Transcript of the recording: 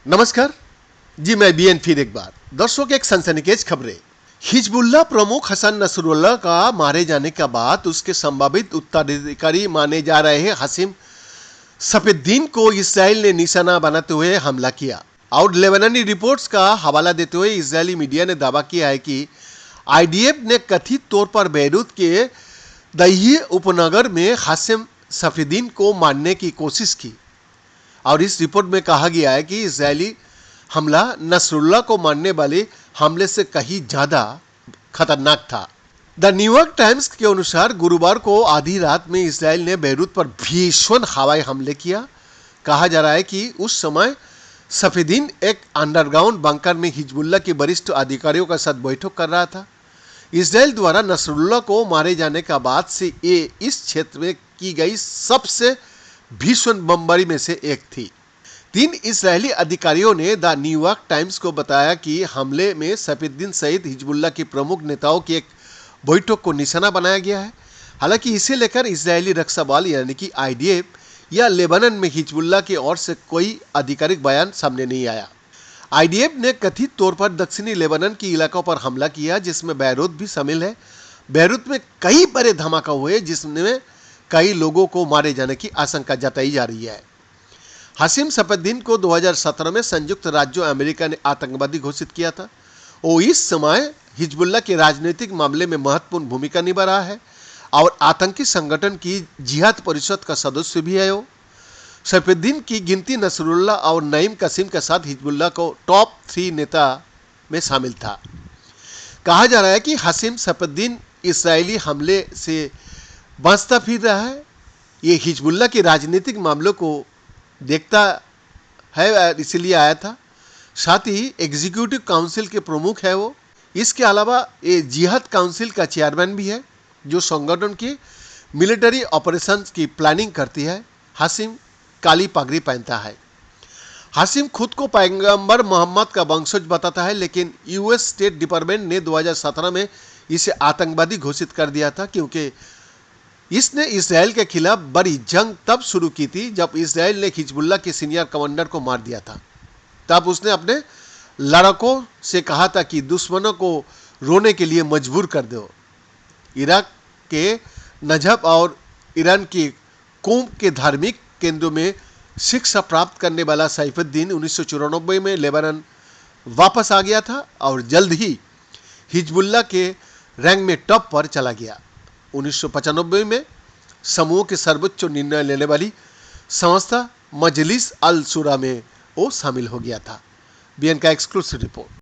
नमस्कार जी, मैं बीएन फिर एक बार दर्शकों के एक सनसनीखेज खबरें। हिजबुल्लाह प्रमुख हसन नसरुल्लाह का मारे जाने के बाद उसके संभावित उत्तराधिकारी माने जा रहे हाशिम सफेद्दीन को इसराइल ने निशाना बनाते हुए हमला किया और लेबनानी रिपोर्ट्स का हवाला देते हुए इजरायली मीडिया ने दावा किया है कि आईडीएफ ने कथित तौर पर बेरूत के दही उपनगर में हाशिम सफेद्दीन को मारने की कोशिश की और इस रिपोर्ट में कहा गया है कि इजरायली हमला नसरुल्लाह को मारने वाले हमले से कहीं ज्यादा खतरनाक था। द न्यूयॉर्क टाइम्स के अनुसार गुरुवार को आधी रात में इजराइल ने बेरूत पर भीषण हवाई हमले किया। कहा जा रहा है कि उस समय सफेद्दीन एक अंडरग्राउंड बंकर में हिजबुल्लाह के वरिष्ठ अधिकारियों के साथ बैठक कर रहा था। इजराइल द्वारा नसरुल्लाह को मारे जाने के बाद से ये इस क्षेत्र में की गई सबसे भीषण बमबारी में से एक थी। 3 इजरायली अधिकारियों ने द न्यूयॉर्क टाइम्स को बताया कि हमले में सफेद्दीन सहित हिजबुल्लाह के प्रमुख नेताओं की एक बैठक को निशाना बनाया गया है। हालांकि इसे लेकर इजरायली रक्षा बल यानी कि आईडीएफ या लेबनान में हिजबुल्लाह की ओर से कोई आधिकारिक बयान सामने नहीं आया। आईडीएफ ने कथित तौर पर दक्षिणी लेबनान के इलाकों पर हमला किया जिसमें बेरूत भी शामिल है। बेरूत में कई बड़े धमाका हुए जिसमें कई लोगों को मारे जाने की आशंका जताई जा रही है। हाशिम सफेद्दीन को 2017 में संयुक्त राज्य अमेरिका ने आतंकवादी घोषित किया था। वो इस समय हिजबुल्लाह के राजनीतिक मामले में महत्वपूर्ण भूमिका निभा रहा है और आतंकी संगठन की जिहाद परिषद का सदस्य भी है। वो सफेद्दीन की गिनती नसरुल्लाह और नईम कासिम के साथ हिजबुल्लाह को टॉप 3 नेता में शामिल था। कहा जा रहा है कि हाशिम सफेद्दीन इसराइली हमले से बचता फिर रहा है। ये हिजबुल्लाह के राजनीतिक मामलों को देखता है इसलिए आया था। साथ ही एग्जीक्यूटिव काउंसिल के प्रमुख है वो। इसके अलावा ये जिहाद काउंसिल का चेयरमैन भी है जो संगठन की मिलिट्री ऑपरेशंस की प्लानिंग करती है। हाशिम काली पगड़ी पहनता है। हाशिम खुद को पैगंबर मोहम्मद का वंशज बताता है, लेकिन यूएस स्टेट डिपार्टमेंट ने 2017 में इसे आतंकवादी घोषित कर दिया था क्योंकि इसने इसराइल के खिलाफ बड़ी जंग तब शुरू की थी जब इसराइल ने हिजबुल्लाह के सीनियर कमांडर को मार दिया था। तब उसने अपने लड़कों से कहा था कि दुश्मनों को रोने के लिए मजबूर कर दो। इराक के नजफ और ईरान के कोम के धार्मिक केंद्रों में शिक्षा प्राप्त करने वाला सैफुद्दीन 1994 में लेबनान वापस आ गया था और जल्द ही हिजबुल्लाह के रैंक में टॉप पर चला गया। 1995 में समूह के सर्वोच्च निर्णय लेने वाली संस्था मजलिस अल शूरा में वो शामिल हो गया था। बीएन का एक्सक्लूसिव रिपोर्ट।